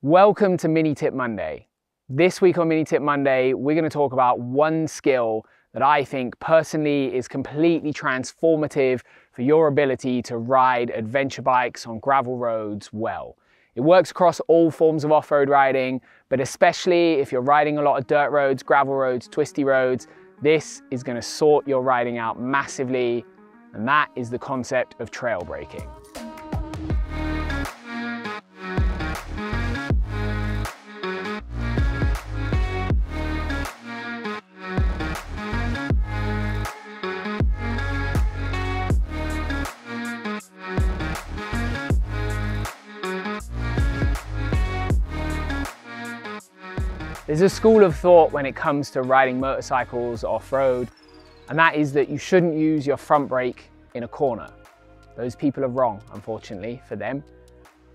Welcome to MiniTip Monday. This week on MiniTip Monday, we're going to talk about one skill that I think personally is completely transformative for your ability to ride adventure bikes on gravel roads well. It works across all forms of off-road riding, but especially if you're riding a lot of dirt roads, gravel roads, twisty roads, this is going to sort your riding out massively, and that is the concept of trail braking. There's a school of thought when it comes to riding motorcycles off-road, and that is that you shouldn't use your front brake in a corner. Those people are wrong, unfortunately, for them.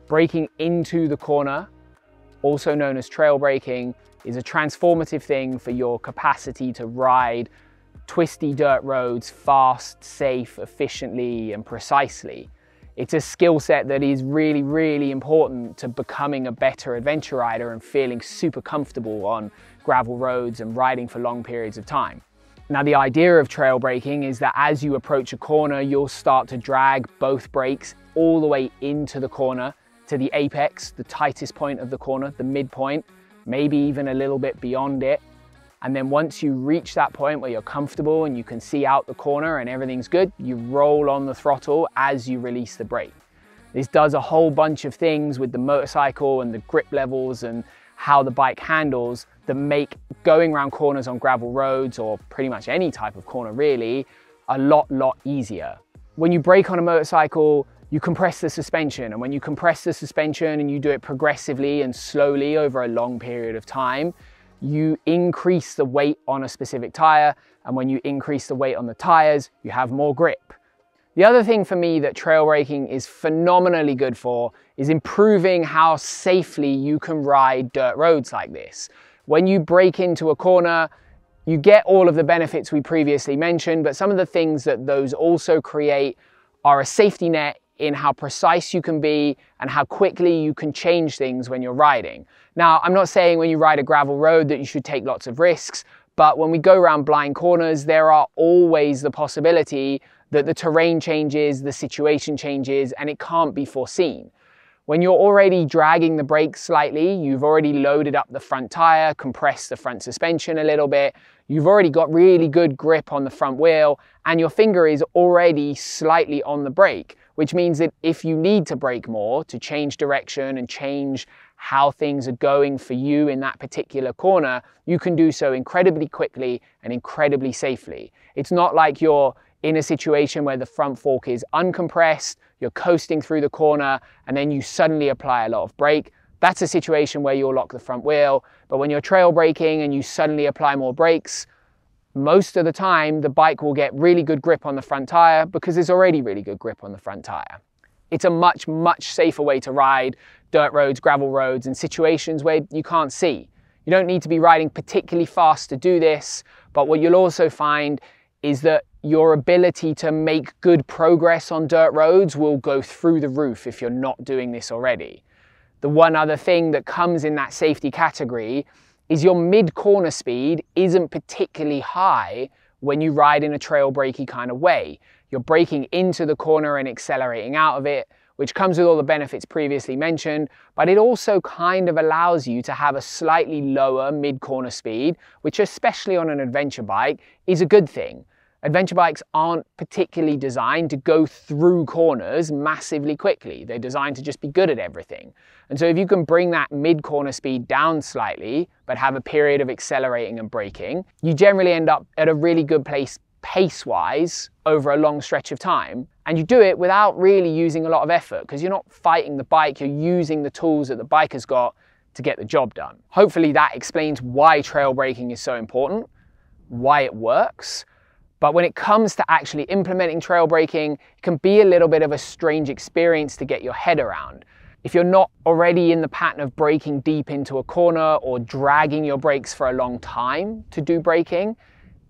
Braking into the corner, also known as trail braking, is a transformative thing for your capacity to ride twisty dirt roads fast, safe, efficiently, and precisely. It's a skill set that is really, really important to becoming a better adventure rider and feeling super comfortable on gravel roads and riding for long periods of time. Now, the idea of trail braking is that as you approach a corner, you'll start to drag both brakes all the way into the corner to the apex, the tightest point of the corner, the midpoint, maybe even a little bit beyond it. And then once you reach that point where you're comfortable and you can see out the corner and everything's good, you roll on the throttle as you release the brake. This does a whole bunch of things with the motorcycle and the grip levels and how the bike handles that make going around corners on gravel roads, or pretty much any type of corner really, a lot easier. When you brake on a motorcycle, you compress the suspension, and when you compress the suspension and you do it progressively and slowly over a long period of time, you increase the weight on a specific tire, and when you increase the weight on the tires, you have more grip. The other thing for me that trail braking is phenomenally good for is improving how safely you can ride dirt roads like this. When you brake into a corner, you get all of the benefits we previously mentioned, but some of the things that those also create are a safety net in how precise you can be and how quickly you can change things when you're riding. Now, I'm not saying when you ride a gravel road that you should take lots of risks, but when we go around blind corners, there are always the possibility that the terrain changes, the situation changes, and it can't be foreseen. When you're already dragging the brakes slightly, you've already loaded up the front tire, compressed the front suspension a little bit, you've already got really good grip on the front wheel, and your finger is already slightly on the brake, which means that if you need to brake more to change direction and change how things are going for you in that particular corner, you can do so incredibly quickly and incredibly safely. It's not like you're in a situation where the front fork is uncompressed, you're coasting through the corner, and then you suddenly apply a lot of brake. That's a situation where you'll lock the front wheel. But when you're trail braking and you suddenly apply more brakes, most of the time the bike will get really good grip on the front tire because there's already really good grip on the front tire. It's a much safer way to ride dirt roads, gravel roads, in situations where you can't see. You don't need to be riding particularly fast to do this, but what you'll also find is that your ability to make good progress on dirt roads will go through the roof if you're not doing this already. The one other thing that comes in that safety category is your mid-corner speed isn't particularly high when you ride in a trail brakey kind of way. You're braking into the corner and accelerating out of it, which comes with all the benefits previously mentioned, but it also kind of allows you to have a slightly lower mid-corner speed, which especially on an adventure bike is a good thing. Adventure bikes aren't particularly designed to go through corners massively quickly. They're designed to just be good at everything. And so if you can bring that mid-corner speed down slightly, but have a period of accelerating and braking, you generally end up at a really good place pace-wise over a long stretch of time. And you do it without really using a lot of effort because you're not fighting the bike, you're using the tools that the bike has got to get the job done. Hopefully that explains why trail braking is so important, why it works. But when it comes to actually implementing trail braking, it can be a little bit of a strange experience to get your head around. If you're not already in the pattern of braking deep into a corner or dragging your brakes for a long time to do braking,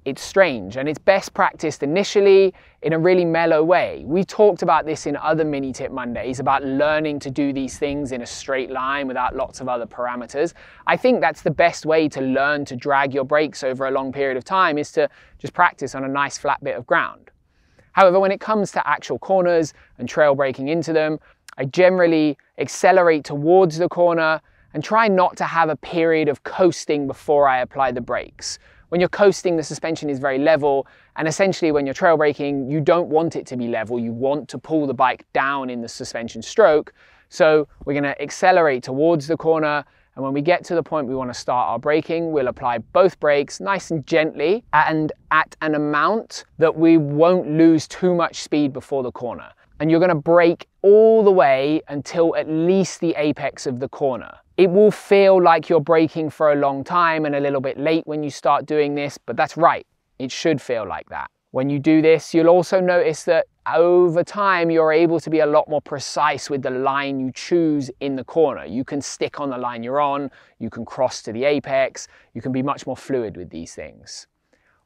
it's strange, and it's best practiced initially in a really mellow way. We talked about this in other MiniTip Mondays, about learning to do these things in a straight line without lots of other parameters. I think that's the best way to learn to drag your brakes over a long period of time, is to just practice on a nice flat bit of ground. However, when it comes to actual corners and trail braking into them, I generally accelerate towards the corner and try not to have a period of coasting before I apply the brakes. When you're coasting, the suspension is very level, and essentially when you're trail braking, you don't want it to be level. You want to pull the bike down in the suspension stroke. So we're going to accelerate towards the corner, and when we get to the point we want to start our braking, we'll apply both brakes nice and gently and at an amount that we won't lose too much speed before the corner. And you're going to brake all the way until at least the apex of the corner. It will feel like you're braking for a long time and a little bit late when you start doing this, but that's right. It should feel like that. When you do this, you'll also notice that over time, you're able to be a lot more precise with the line you choose in the corner. You can stick on the line you're on, you can cross to the apex, you can be much more fluid with these things.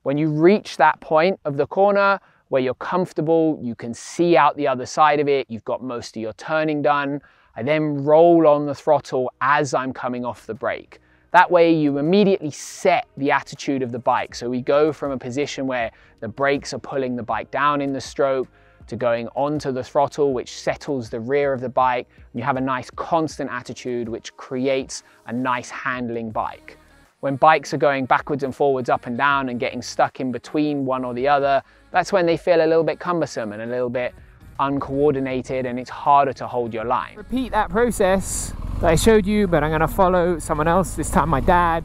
When you reach that point of the corner where you're comfortable, you can see out the other side of it, you've got most of your turning done, I then roll on the throttle as I'm coming off the brake. That way you immediately set the attitude of the bike. So we go from a position where the brakes are pulling the bike down in the stroke to going onto the throttle, which settles the rear of the bike. And you have a nice constant attitude, which creates a nice handling bike. When bikes are going backwards and forwards, up and down, and getting stuck in between one or the other, that's when they feel a little bit cumbersome and a little bit uncoordinated, and it's harder to hold your line. Repeat that process that I showed you, but I'm going to follow someone else, this time my dad,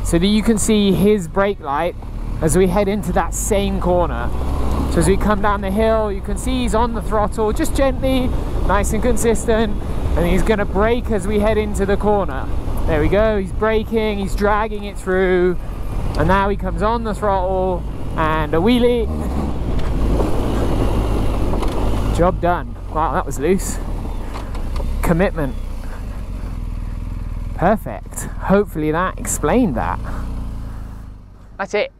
so that you can see his brake light as we head into that same corner. So as we come down the hill, you can see he's on the throttle, just gently, nice and consistent, and he's going to brake as we head into the corner. There we go, he's braking, he's dragging it through, and now he comes on the throttle, and a wheelie. Job done. Wow, that was loose. Commitment. Perfect. Hopefully that explained that. That's it.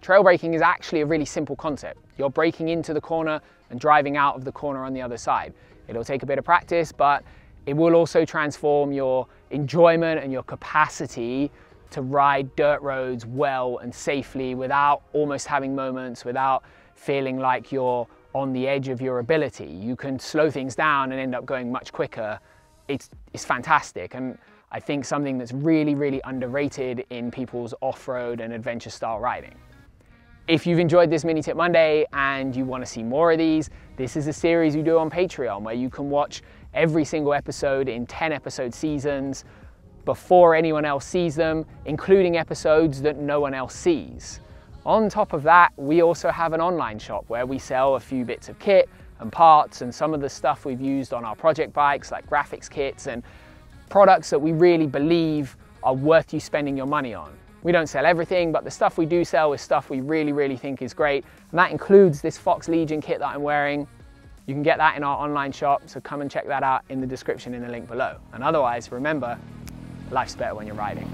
Trail braking is actually a really simple concept. You're braking into the corner and driving out of the corner on the other side. It'll take a bit of practice, but it will also transform your enjoyment and your capacity to ride dirt roads well and safely without almost having moments, without feeling like you're on the edge of your ability. You can slow things down and end up going much quicker. It's fantastic, and I think something that's really, really underrated in people's off-road and adventure style riding. If you've enjoyed this MiniTip Monday and you want to see more of these, this is a series we do on Patreon where you can watch every single episode in 10 episode seasons before anyone else sees them, including episodes that no one else sees. On top of that, we also have an online shop where we sell a few bits of kit and parts and some of the stuff we've used on our project bikes, like graphics kits and products that we really believe are worth you spending your money on. We don't sell everything, but the stuff we do sell is stuff we really, really think is great. And that includes this Fox Legion kit that I'm wearing. You can get that in our online shop, so come and check that out in the description in the link below. And otherwise, remember, life's better when you're riding.